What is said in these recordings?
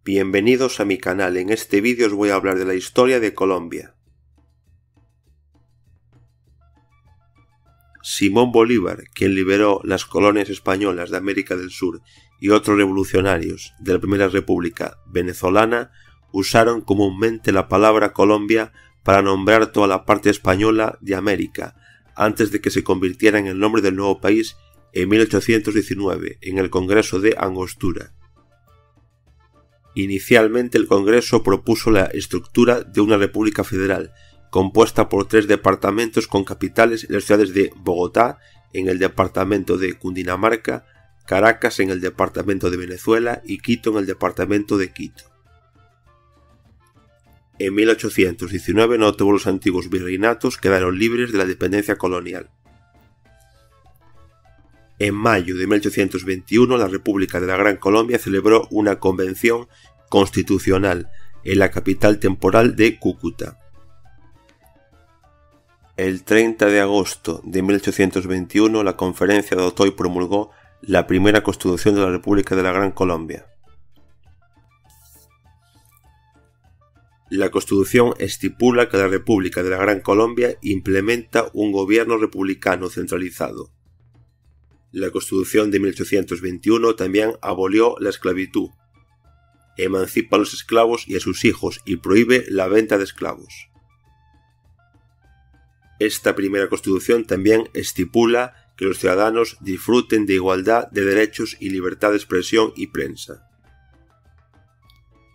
Bienvenidos a mi canal. En este vídeo os voy a hablar de la historia de Colombia. Simón Bolívar, quien liberó las colonias españolas de América del Sur y otros revolucionarios de la Primera República venezolana, usaron comúnmente la palabra Colombia para nombrar toda la parte española de América, antes de que se convirtiera en el nombre del nuevo país en 1819, en el Congreso de Angostura. Inicialmente el Congreso propuso la estructura de una república federal, compuesta por 3 departamentos con capitales en las ciudades de Bogotá, en el departamento de Cundinamarca, Caracas en el departamento de Venezuela y Quito en el departamento de Quito. En 1819 no todos los antiguos virreinatos quedaron libres de la dependencia colonial. En mayo de 1821 la República de la Gran Colombia celebró una convención constitucional en la capital temporal de Cúcuta. El 30 de agosto de 1821 la conferencia adoptó y promulgó la primera Constitución de la República de la Gran Colombia. La Constitución estipula que la República de la Gran Colombia implementa un gobierno republicano centralizado. La Constitución de 1821 también abolió la esclavitud, emancipa a los esclavos y a sus hijos y prohíbe la venta de esclavos. Esta primera Constitución también estipula que los ciudadanos disfruten de igualdad de derechos y libertad de expresión y prensa.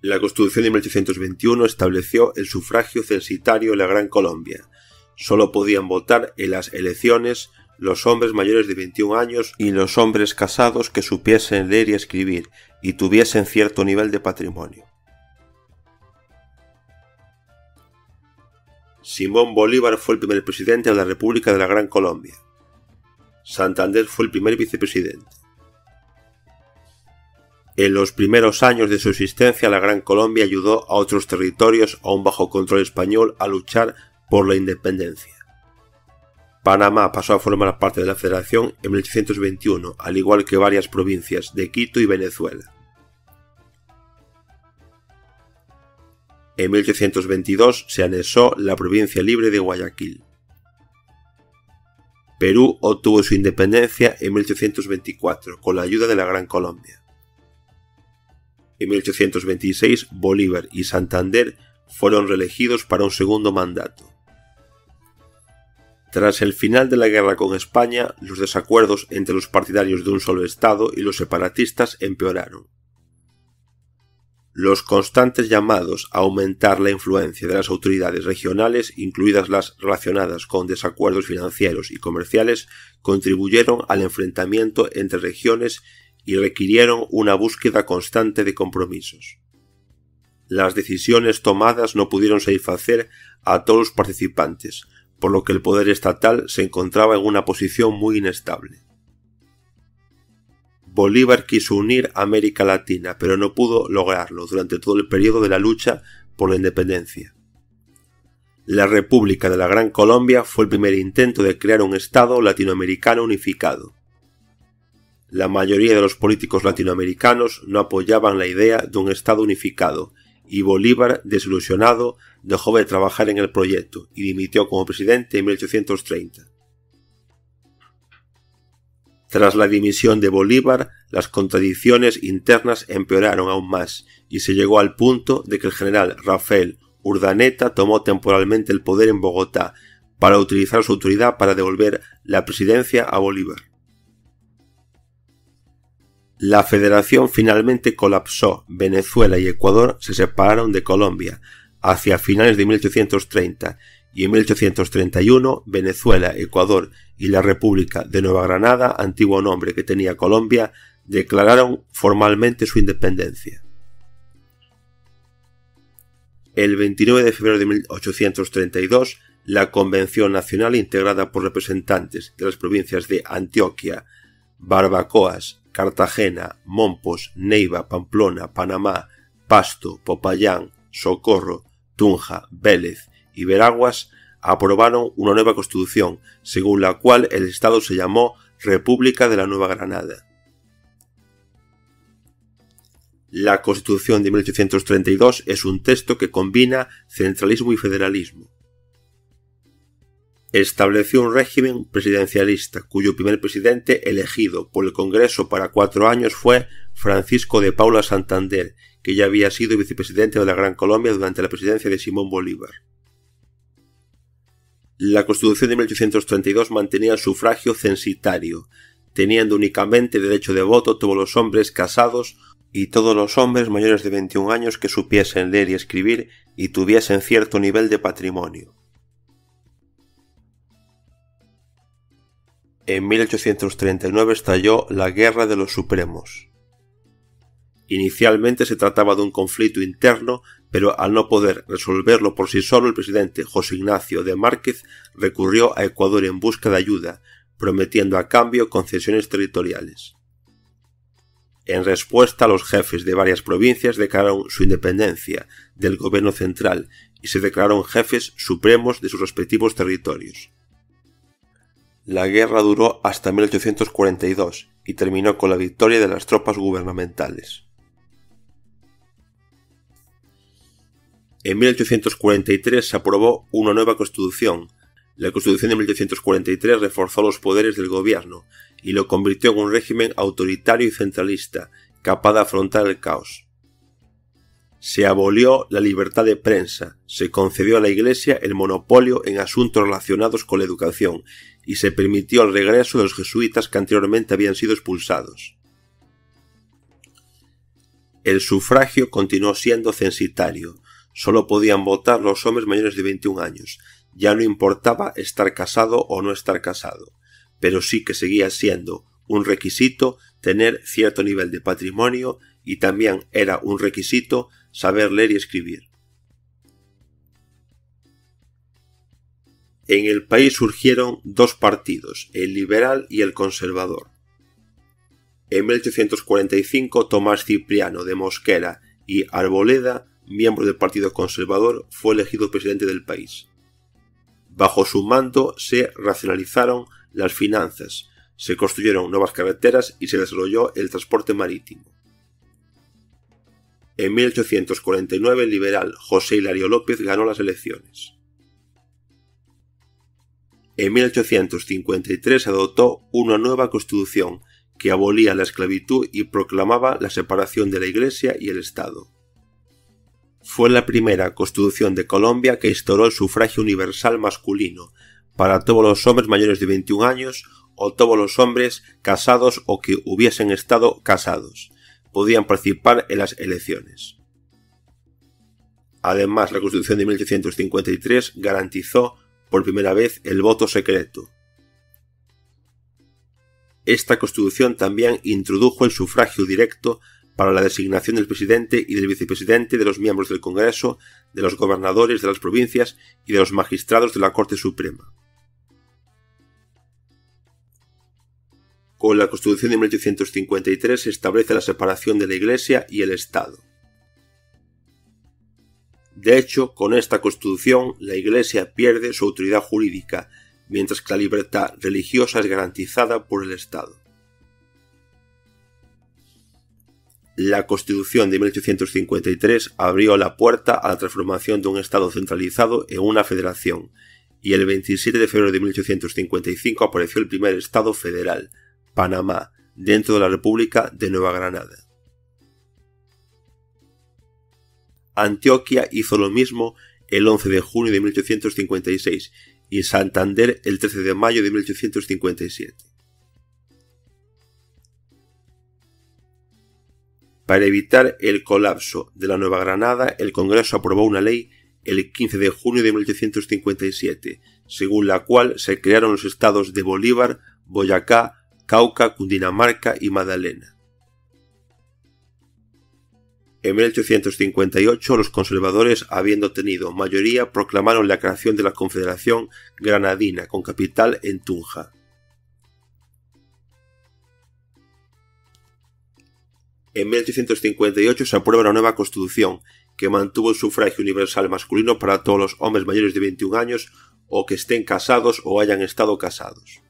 La Constitución de 1821 estableció el sufragio censitario en la Gran Colombia. Solo podían votar en las elecciones los hombres mayores de 21 años y los hombres casados que supiesen leer y escribir y tuviesen cierto nivel de patrimonio. Simón Bolívar fue el primer presidente de la República de la Gran Colombia. Santander fue el primer vicepresidente. En los primeros años de su existencia, la Gran Colombia ayudó a otros territorios aún bajo control español a luchar por la independencia. Panamá pasó a formar parte de la Federación en 1821, al igual que varias provincias de Quito y Venezuela. En 1822 se anexó la provincia libre de Guayaquil. Perú obtuvo su independencia en 1824 con la ayuda de la Gran Colombia. En 1826 Bolívar y Santander fueron reelegidos para un segundo mandato. Tras el final de la guerra con España, los desacuerdos entre los partidarios de un solo Estado y los separatistas empeoraron. Los constantes llamados a aumentar la influencia de las autoridades regionales, incluidas las relacionadas con desacuerdos financieros y comerciales, contribuyeron al enfrentamiento entre regiones y requirieron una búsqueda constante de compromisos. Las decisiones tomadas no pudieron satisfacer a todos los participantes, por lo que el poder estatal se encontraba en una posición muy inestable. Bolívar quiso unir América Latina, pero no pudo lograrlo durante todo el periodo de la lucha por la independencia. La República de la Gran Colombia fue el primer intento de crear un Estado latinoamericano unificado. La mayoría de los políticos latinoamericanos no apoyaban la idea de un Estado unificado, y Bolívar, desilusionado, dejó de trabajar en el proyecto y dimitió como presidente en 1830. Tras la dimisión de Bolívar, las contradicciones internas empeoraron aún más y se llegó al punto de que el general Rafael Urdaneta tomó temporalmente el poder en Bogotá para utilizar su autoridad para devolver la presidencia a Bolívar. La federación finalmente colapsó. Venezuela y Ecuador se separaron de Colombia hacia finales de 1830 y en 1831 Venezuela, Ecuador y la República de Nueva Granada, antiguo nombre que tenía Colombia, declararon formalmente su independencia. El 29 de febrero de 1832, la Convención Nacional, integrada por representantes de las provincias de Antioquia, Barbacoas, Cartagena, Mompos, Neiva, Pamplona, Panamá, Pasto, Popayán, Socorro, Tunja, Vélez y Veraguas, aprobaron una nueva constitución, según la cual el Estado se llamó República de la Nueva Granada. La Constitución de 1832 es un texto que combina centralismo y federalismo. Estableció un régimen presidencialista, cuyo primer presidente elegido por el Congreso para 4 años fue Francisco de Paula Santander, que ya había sido vicepresidente de la Gran Colombia durante la presidencia de Simón Bolívar. La Constitución de 1832 mantenía el sufragio censitario, teniendo únicamente derecho de voto todos los hombres casados y todos los hombres mayores de 21 años que supiesen leer y escribir y tuviesen cierto nivel de patrimonio. En 1839 estalló la Guerra de los Supremos. Inicialmente se trataba de un conflicto interno, pero al no poder resolverlo por sí solo, el presidente José Ignacio de Márquez recurrió a Ecuador en busca de ayuda, prometiendo a cambio concesiones territoriales. En respuesta, los jefes de varias provincias declararon su independencia del gobierno central y se declararon jefes supremos de sus respectivos territorios. La guerra duró hasta 1842 y terminó con la victoria de las tropas gubernamentales. En 1843 se aprobó una nueva constitución. La Constitución de 1843 reforzó los poderes del gobierno y lo convirtió en un régimen autoritario y centralista, capaz de afrontar el caos. Se abolió la libertad de prensa, se concedió a la Iglesia el monopolio en asuntos relacionados con la educación y se permitió el regreso de los jesuitas que anteriormente habían sido expulsados. El sufragio continuó siendo censitario. Solo podían votar los hombres mayores de 21 años. Ya no importaba estar casado o no estar casado, pero sí que seguía siendo un requisito tener cierto nivel de patrimonio y también era un requisito saber leer y escribir. En el país surgieron dos partidos, el liberal y el conservador. En 1845 Tomás Cipriano de Mosquera y Arboleda, miembro del Partido Conservador, fue elegido presidente del país. Bajo su mando se racionalizaron las finanzas, se construyeron nuevas carreteras y se desarrolló el transporte marítimo. En 1849 el liberal José Hilario López ganó las elecciones. En 1853 se adoptó una nueva constitución que abolía la esclavitud y proclamaba la separación de la Iglesia y el Estado. Fue la primera constitución de Colombia que instauró el sufragio universal masculino para todos los hombres mayores de 21 años o todos los hombres casados o que hubiesen estado casados. Podían participar en las elecciones. Además, la Constitución de 1853 garantizó por primera vez el voto secreto. Esta Constitución también introdujo el sufragio directo para la designación del presidente y del vicepresidente, de los miembros del Congreso, de los gobernadores de las provincias y de los magistrados de la Corte Suprema. Con la Constitución de 1853 se establece la separación de la Iglesia y el Estado. De hecho, con esta Constitución, la Iglesia pierde su autoridad jurídica, mientras que la libertad religiosa es garantizada por el Estado. La Constitución de 1853 abrió la puerta a la transformación de un Estado centralizado en una federación, y el 27 de febrero de 1855 apareció el primer Estado federal, Panamá, dentro de la República de Nueva Granada. Antioquia hizo lo mismo el 11 de junio de 1856 y Santander el 13 de mayo de 1857. Para evitar el colapso de la Nueva Granada, el Congreso aprobó una ley el 15 de junio de 1857, según la cual se crearon los estados de Bolívar, Boyacá, Cauca, Cundinamarca y Magdalena. En 1858 los conservadores, habiendo tenido mayoría, proclamaron la creación de la Confederación Granadina, con capital en Tunja. En 1858 se aprueba la nueva Constitución, que mantuvo el sufragio universal masculino para todos los hombres mayores de 21 años o que estén casados o hayan estado casados.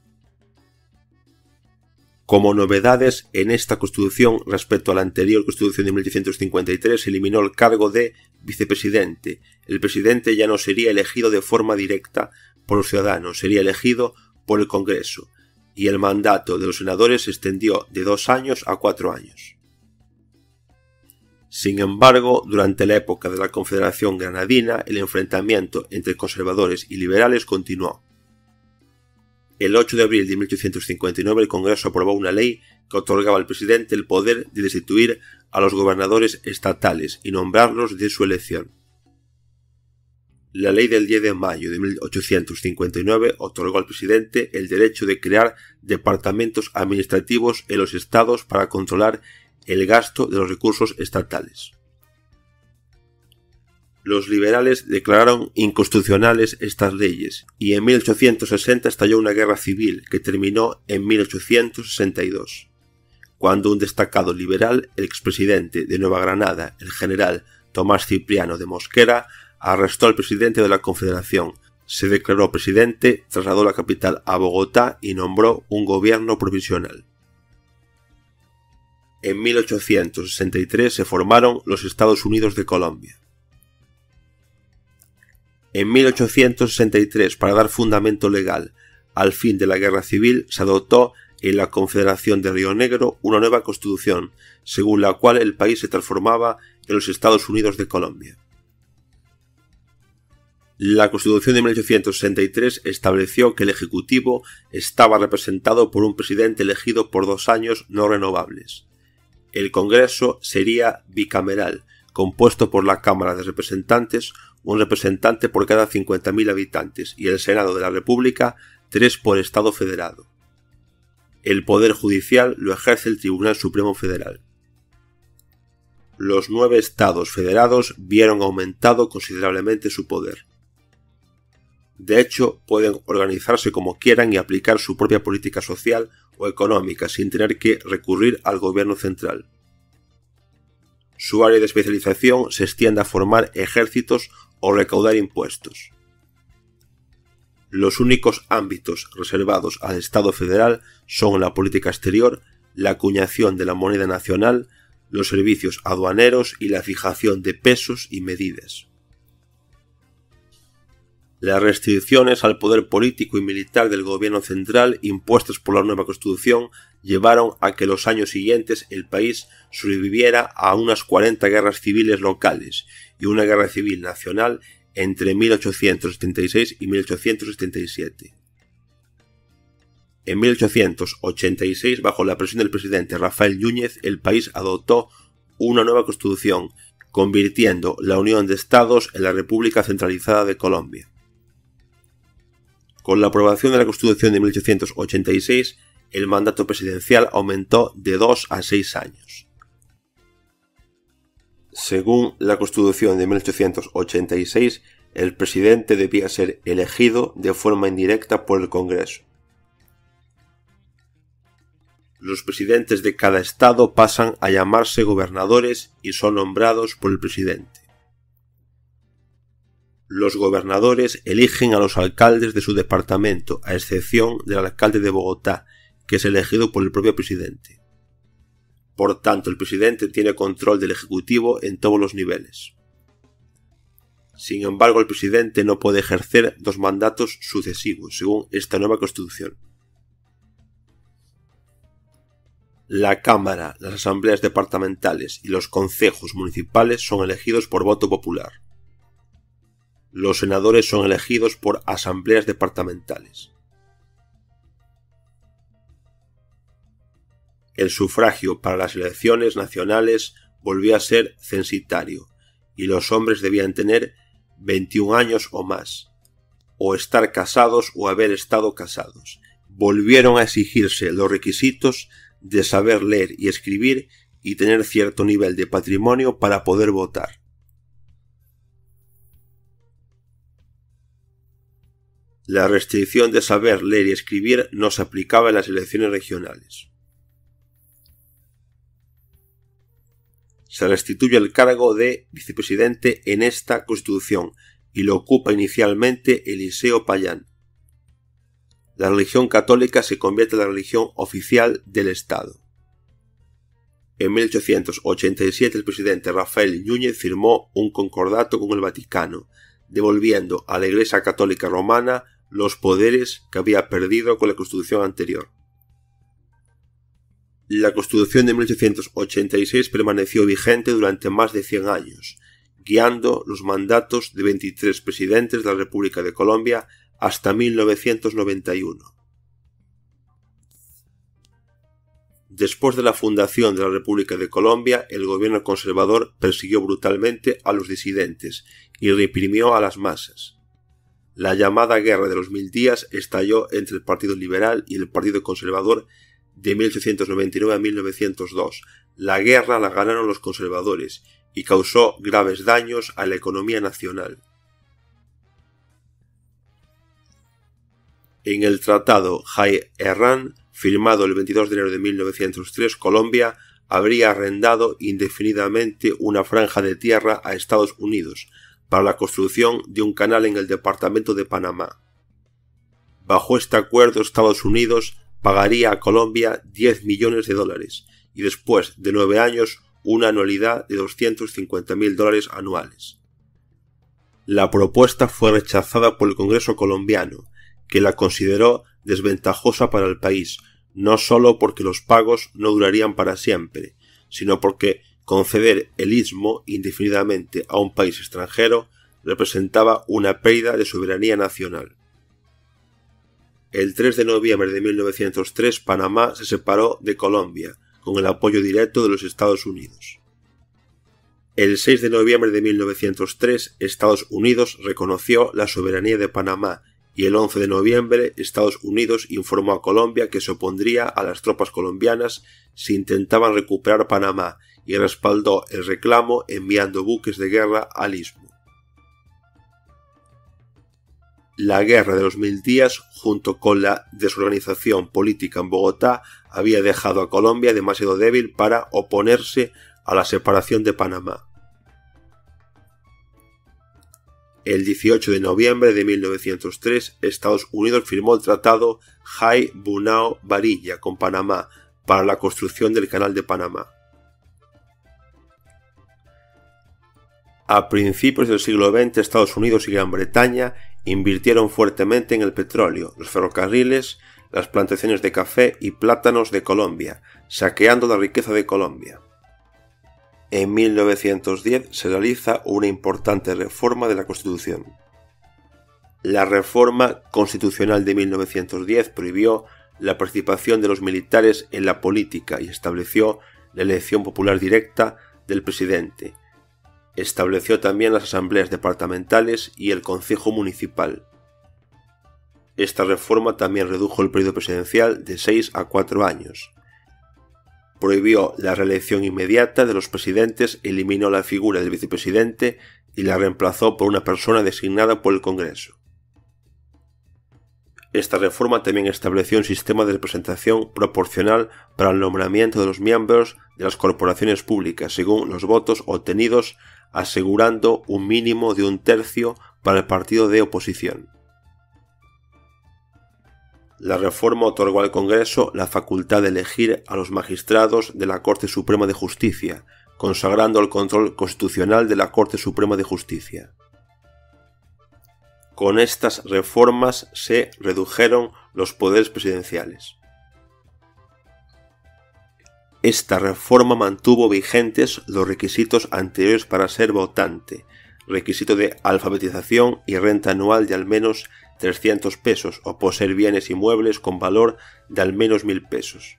Como novedades en esta Constitución respecto a la anterior Constitución de 1853, se eliminó el cargo de vicepresidente. El presidente ya no sería elegido de forma directa por los ciudadanos, sería elegido por el Congreso, y el mandato de los senadores se extendió de 2 años a 4 años. Sin embargo, durante la época de la Confederación Granadina, el enfrentamiento entre conservadores y liberales continuó. El 8 de abril de 1859 el Congreso aprobó una ley que otorgaba al presidente el poder de destituir a los gobernadores estatales y nombrarlos de su elección. La ley del 10 de mayo de 1859 otorgó al presidente el derecho de crear departamentos administrativos en los estados para controlar el gasto de los recursos estatales. Los liberales declararon inconstitucionales estas leyes y en 1860 estalló una guerra civil que terminó en 1862, cuando un destacado liberal, el expresidente de Nueva Granada, el general Tomás Cipriano de Mosquera, arrestó al presidente de la Confederación, se declaró presidente, trasladó la capital a Bogotá y nombró un gobierno provisional. En 1863 se formaron los Estados Unidos de Colombia. En 1863, para dar fundamento legal al fin de la guerra civil, se adoptó en la Confederación de Río Negro una nueva constitución, según la cual el país se transformaba en los Estados Unidos de Colombia. La Constitución de 1863 estableció que el Ejecutivo estaba representado por un presidente elegido por 2 años no renovables. El Congreso sería bicameral, compuesto por la Cámara de Representantes, un representante por cada 50.000 habitantes, y el Senado de la República, 3 por Estado federado. El Poder Judicial lo ejerce el Tribunal Supremo Federal. Los 9 estados federados vieron aumentado considerablemente su poder. De hecho, pueden organizarse como quieran y aplicar su propia política social o económica sin tener que recurrir al gobierno central. Su área de especialización se extiende a formar ejércitos o recaudar impuestos. Los únicos ámbitos reservados al Estado federal son la política exterior, la acuñación de la moneda nacional, los servicios aduaneros y la fijación de pesos y medidas. Las restricciones al poder político y militar del gobierno central impuestas por la nueva Constitución llevaron a que los años siguientes el país sobreviviera a unas 40 guerras civiles locales y una guerra civil nacional entre 1876 y 1877. En 1886, bajo la presión del presidente Rafael Yúñez, el país adoptó una nueva Constitución, convirtiendo la Unión de Estados en la República Centralizada de Colombia. Con la aprobación de la Constitución de 1886, el mandato presidencial aumentó de 2 a 6 años. Según la Constitución de 1886, el presidente debía ser elegido de forma indirecta por el Congreso. Los presidentes de cada estado pasan a llamarse gobernadores y son nombrados por el presidente. Los gobernadores eligen a los alcaldes de su departamento, a excepción del alcalde de Bogotá, que es elegido por el propio presidente. Por tanto, el presidente tiene control del Ejecutivo en todos los niveles. Sin embargo, el presidente no puede ejercer 2 mandatos sucesivos, según esta nueva Constitución. La Cámara, las asambleas departamentales y los concejos municipales son elegidos por voto popular. Los senadores son elegidos por asambleas departamentales. El sufragio para las elecciones nacionales volvió a ser censitario y los hombres debían tener 21 años o más, o estar casados o haber estado casados. Volvieron a exigirse los requisitos de saber leer y escribir y tener cierto nivel de patrimonio para poder votar. La restricción de saber leer y escribir no se aplicaba en las elecciones regionales. Se restituye el cargo de vicepresidente en esta Constitución y lo ocupa inicialmente Eliseo Payán. la religión católica se convierte en la religión oficial del Estado. En 1887 el presidente Rafael Núñez firmó un concordato con el Vaticano, devolviendo a la Iglesia Católica Romana los poderes que había perdido con la Constitución anterior. La Constitución de 1886 permaneció vigente durante más de 100 años, guiando los mandatos de 23 presidentes de la República de Colombia hasta 1991. Después de la fundación de la República de Colombia, el gobierno conservador persiguió brutalmente a los disidentes y reprimió a las masas. La llamada Guerra de los 1000 días estalló entre el Partido Liberal y el Partido Conservador de 1899 a 1902. La guerra la ganaron los conservadores y causó graves daños a la economía nacional. En el Tratado Jay-Herrán, firmado el 22 de enero de 1903, Colombia habría arrendado indefinidamente una franja de tierra a Estados Unidos para la construcción de un canal en el departamento de Panamá. Bajo este acuerdo, Estados Unidos pagaría a Colombia $10 millones y después de 9 años una anualidad de $250.000 anuales. La propuesta fue rechazada por el Congreso colombiano, que la consideró desventajosa para el país, no solo porque los pagos no durarían para siempre, sino porque conceder el istmo indefinidamente a un país extranjero representaba una pérdida de soberanía nacional. El 3 de noviembre de 1903, Panamá se separó de Colombia, con el apoyo directo de los Estados Unidos. El 6 de noviembre de 1903, Estados Unidos reconoció la soberanía de Panamá y el 11 de noviembre Estados Unidos informó a Colombia que se opondría a las tropas colombianas si intentaban recuperar Panamá y respaldó el reclamo enviando buques de guerra al istmo. La Guerra de los 1000 días, junto con la desorganización política en Bogotá, había dejado a Colombia demasiado débil para oponerse a la separación de Panamá. El 18 de noviembre de 1903, Estados Unidos firmó el Tratado Jay-Bunao-Varilla con Panamá para la construcción del Canal de Panamá. A principios del siglo XX, Estados Unidos y Gran Bretaña invirtieron fuertemente en el petróleo, los ferrocarriles, las plantaciones de café y plátanos de Colombia, saqueando la riqueza de Colombia. En 1910 se realiza una importante reforma de la Constitución. La Reforma Constitucional de 1910 prohibió la participación de los militares en la política y estableció la elección popular directa del presidente. Estableció también las asambleas departamentales y el Consejo Municipal. Esta reforma también redujo el periodo presidencial de 6 a 4 años. Prohibió la reelección inmediata de los presidentes, eliminó la figura del vicepresidente y la reemplazó por una persona designada por el Congreso. Esta reforma también estableció un sistema de representación proporcional para el nombramiento de los miembros de las corporaciones públicas según los votos obtenidos, asegurando un mínimo de 1/3 para el partido de oposición. La reforma otorgó al Congreso la facultad de elegir a los magistrados de la Corte Suprema de Justicia, consagrando el control constitucional de la Corte Suprema de Justicia. Con estas reformas se redujeron los poderes presidenciales. Esta reforma mantuvo vigentes los requisitos anteriores para ser votante, requisito de alfabetización y renta anual de al menos 300 pesos o poseer bienes inmuebles con valor de al menos 1000 pesos.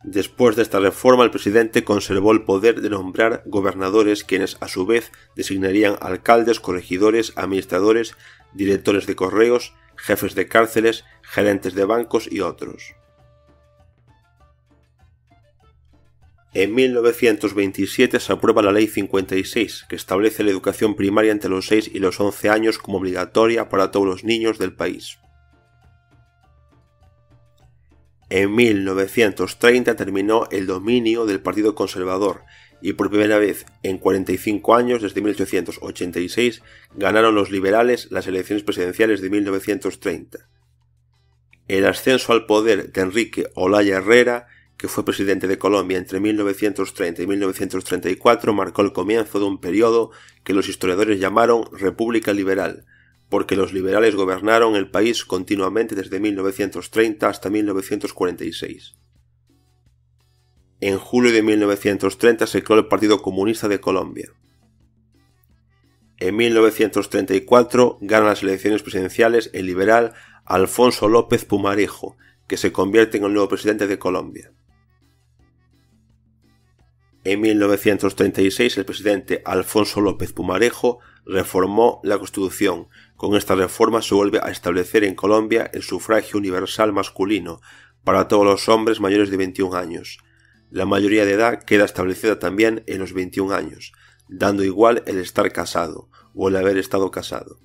Después de esta reforma, el presidente conservó el poder de nombrar gobernadores, quienes a su vez designarían alcaldes, corregidores, administradores, directores de correos, jefes de cárceles, gerentes de bancos y otros. En 1927 se aprueba la Ley 56, que establece la educación primaria entre los 6 y los 11 años como obligatoria para todos los niños del país. En 1930 terminó el dominio del Partido Conservador y por primera vez en 45 años, desde 1886, ganaron los liberales las elecciones presidenciales de 1930. El ascenso al poder de Enrique Olaya Herrera, que fue presidente de Colombia entre 1930 y 1934, marcó el comienzo de un periodo que los historiadores llamaron República Liberal, porque los liberales gobernaron el país continuamente desde 1930 hasta 1946. En julio de 1930 se creó el Partido Comunista de Colombia. En 1934 gana las elecciones presidenciales el liberal Alfonso López Pumarejo, que se convierte en el nuevo presidente de Colombia. En 1936 el presidente Alfonso López Pumarejo reformó la Constitución. Con esta reforma se vuelve a establecer en Colombia el sufragio universal masculino para todos los hombres mayores de 21 años. La mayoría de edad queda establecida también en los 21 años, dando igual el estar casado o el haber estado casado.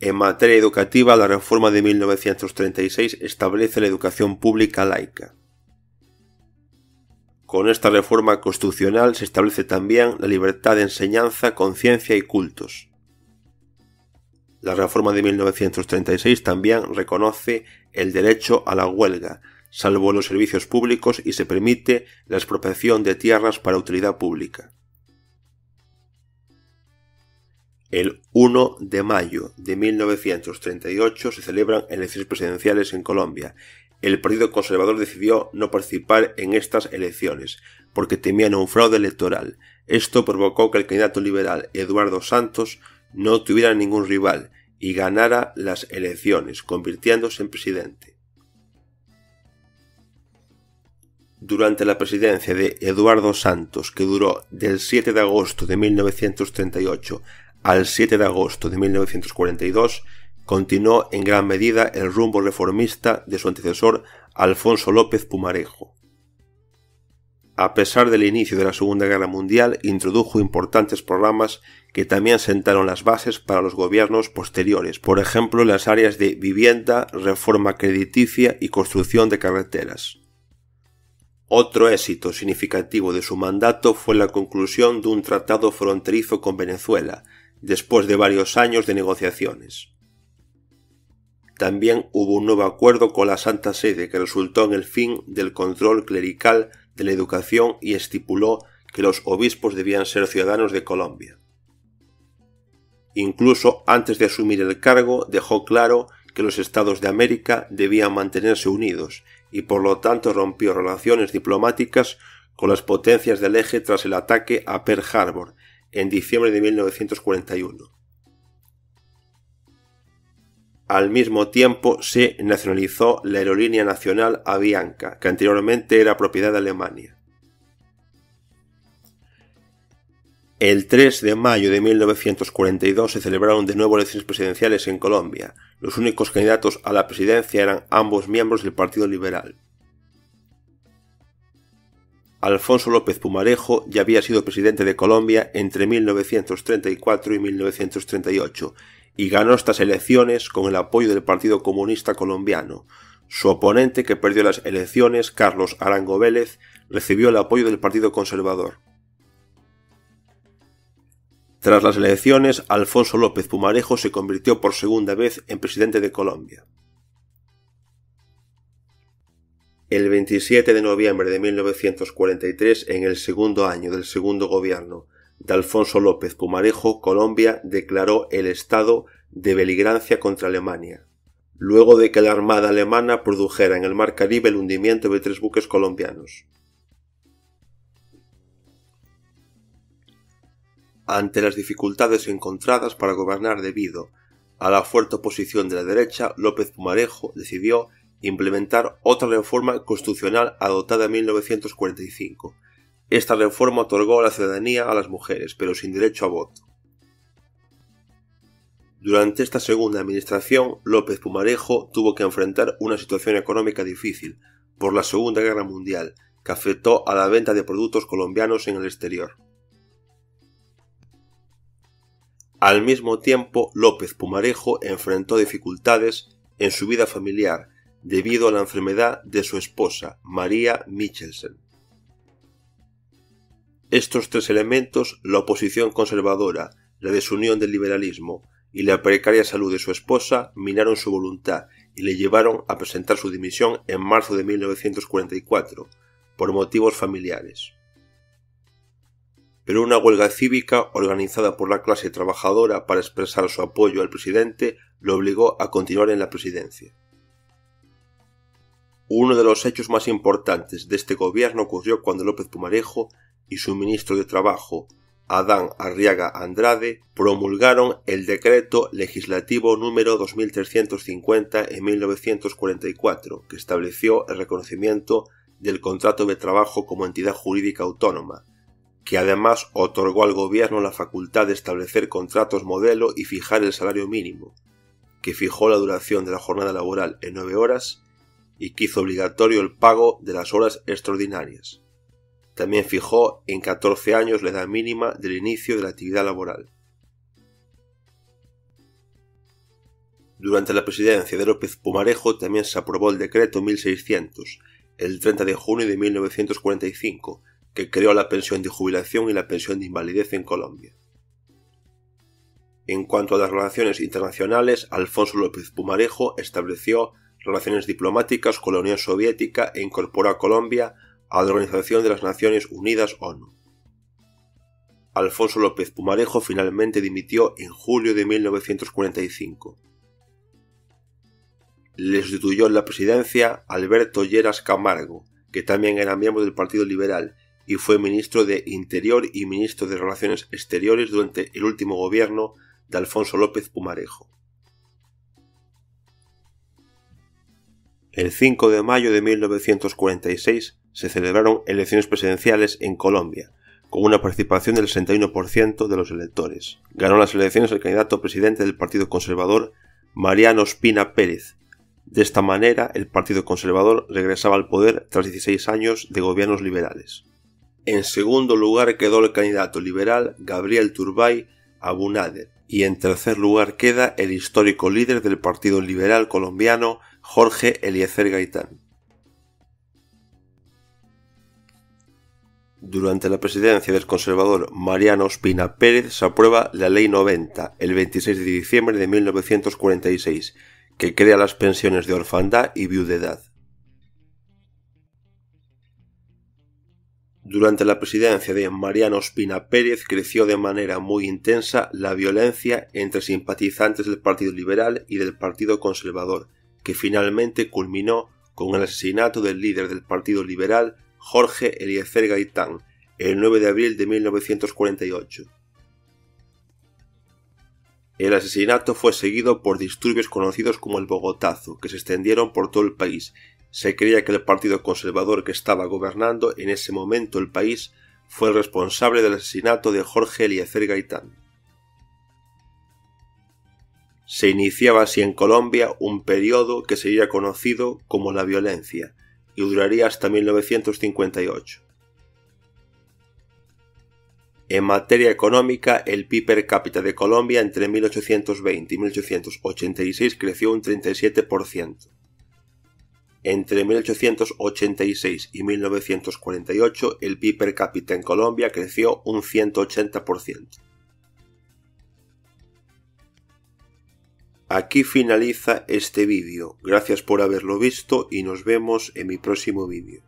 En materia educativa, la reforma de 1936 establece la educación pública laica. Con esta reforma constitucional se establece también la libertad de enseñanza, conciencia y cultos. La reforma de 1936 también reconoce el derecho a la huelga, salvo los servicios públicos, y se permite la expropiación de tierras para utilidad pública. El 1 de mayo de 1938 se celebran elecciones presidenciales en Colombia. El Partido Conservador decidió no participar en estas elecciones, porque temían un fraude electoral. Esto provocó que el candidato liberal Eduardo Santos no tuviera ningún rival y ganara las elecciones, convirtiéndose en presidente. Durante la presidencia de Eduardo Santos, que duró del 7 de agosto de 1938 al 7 de agosto de 1942, continuó en gran medida el rumbo reformista de su antecesor Alfonso López Pumarejo. A pesar del inicio de la Segunda Guerra Mundial, introdujo importantes programas que también sentaron las bases para los gobiernos posteriores, por ejemplo, las áreas de vivienda, reforma crediticia y construcción de carreteras. Otro éxito significativo de su mandato fue la conclusión de un tratado fronterizo con Venezuela, después de varios años de negociaciones. También hubo un nuevo acuerdo con la Santa Sede que resultó en el fin del control clerical de la educación y estipuló que los obispos debían ser ciudadanos de Colombia. Incluso antes de asumir el cargo dejó claro que los estados de América debían mantenerse unidos y por lo tanto rompió relaciones diplomáticas con las potencias del eje tras el ataque a Pearl Harbor en diciembre de 1941. Al mismo tiempo se nacionalizó la aerolínea nacional Avianca, que anteriormente era propiedad de Alemania. El 3 de mayo de 1942 se celebraron de nuevo elecciones presidenciales en Colombia. Los únicos candidatos a la presidencia eran ambos miembros del Partido Liberal. Alfonso López Pumarejo ya había sido presidente de Colombia entre 1934 y 1938 y ganó estas elecciones con el apoyo del Partido Comunista Colombiano. Su oponente, que perdió las elecciones, Carlos Arango Vélez, recibió el apoyo del Partido Conservador. Tras las elecciones, Alfonso López Pumarejo se convirtió por segunda vez en presidente de Colombia. El 27 de noviembre de 1943, en el segundo año del segundo gobierno de Alfonso López Pumarejo, Colombia declaró el estado de beligrancia contra Alemania, luego de que la Armada alemana produjera en el Mar Caribe el hundimiento de 3 buques colombianos. Ante las dificultades encontradas para gobernar debido a la fuerte oposición de la derecha, López Pumarejo decidió implementar otra reforma constitucional adoptada en 1945. Esta reforma otorgó la ciudadanía a las mujeres, pero sin derecho a voto. Durante esta segunda administración, López Pumarejo tuvo que enfrentar una situación económica difícil por la Segunda Guerra Mundial, que afectó a la venta de productos colombianos en el exterior. Al mismo tiempo, López Pumarejo enfrentó dificultades en su vida familiar debido a la enfermedad de su esposa, María Michelsen. Estos tres elementos, la oposición conservadora, la desunión del liberalismo y la precaria salud de su esposa, minaron su voluntad y le llevaron a presentar su dimisión en marzo de 1944, por motivos familiares. Pero una huelga cívica organizada por la clase trabajadora para expresar su apoyo al presidente lo obligó a continuar en la presidencia. Uno de los hechos más importantes de este gobierno ocurrió cuando López Pumarejo y su ministro de Trabajo, Adán Arriaga Andrade, promulgaron el decreto legislativo número 2350 en 1944, que estableció el reconocimiento del contrato de trabajo como entidad jurídica autónoma, que además otorgó al gobierno la facultad de establecer contratos modelo y fijar el salario mínimo, que fijó la duración de la jornada laboral en 9 horas y que hizo obligatorio el pago de las horas extraordinarias. También fijó en 14 años la edad mínima del inicio de la actividad laboral. Durante la presidencia de López Pumarejo también se aprobó el decreto 1600, el 30 de junio de 1945, que creó la pensión de jubilación y la pensión de invalidez en Colombia. En cuanto a las relaciones internacionales, Alfonso López Pumarejo estableció relaciones diplomáticas con la Unión Soviética e incorporó a Colombia a la Organización de las Naciones Unidas ONU. Alfonso López Pumarejo finalmente dimitió en julio de 1945. Le sustituyó en la presidencia Alberto Lleras Camargo, que también era miembro del Partido Liberal y fue ministro de Interior y ministro de Relaciones Exteriores durante el último gobierno de Alfonso López Pumarejo. El 5 de mayo de 1946 se celebraron elecciones presidenciales en Colombia, con una participación del 61% de los electores. Ganó las elecciones el candidato presidente del Partido Conservador, Mariano Ospina Pérez. De esta manera, el Partido Conservador regresaba al poder tras 16 años de gobiernos liberales. En segundo lugar quedó el candidato liberal Gabriel Turbay Abounader, y en tercer lugar queda el histórico líder del Partido Liberal colombiano, Jorge Eliezer Gaitán. Durante la presidencia del conservador Mariano Ospina Pérez se aprueba la Ley 90, el 26 de diciembre de 1946, que crea las pensiones de orfandad y viudedad. Durante la presidencia de Mariano Ospina Pérez creció de manera muy intensa la violencia entre simpatizantes del Partido Liberal y del Partido Conservador, que finalmente culminó con el asesinato del líder del Partido Liberal, Jorge Eliezer Gaitán, el 9 de abril de 1948. El asesinato fue seguido por disturbios conocidos como el Bogotazo, que se extendieron por todo el país. Se creía que el Partido Conservador que estaba gobernando en ese momento el país fue el responsable del asesinato de Jorge Eliezer Gaitán. Se iniciaba así en Colombia un periodo que sería conocido como la violencia y duraría hasta 1958. En materia económica, el PIB per cápita de Colombia entre 1820 y 1886 creció un 37%. Entre 1886 y 1948, el PIB per cápita en Colombia creció un 180%. Aquí finaliza este vídeo. Gracias por haberlo visto y nos vemos en mi próximo vídeo.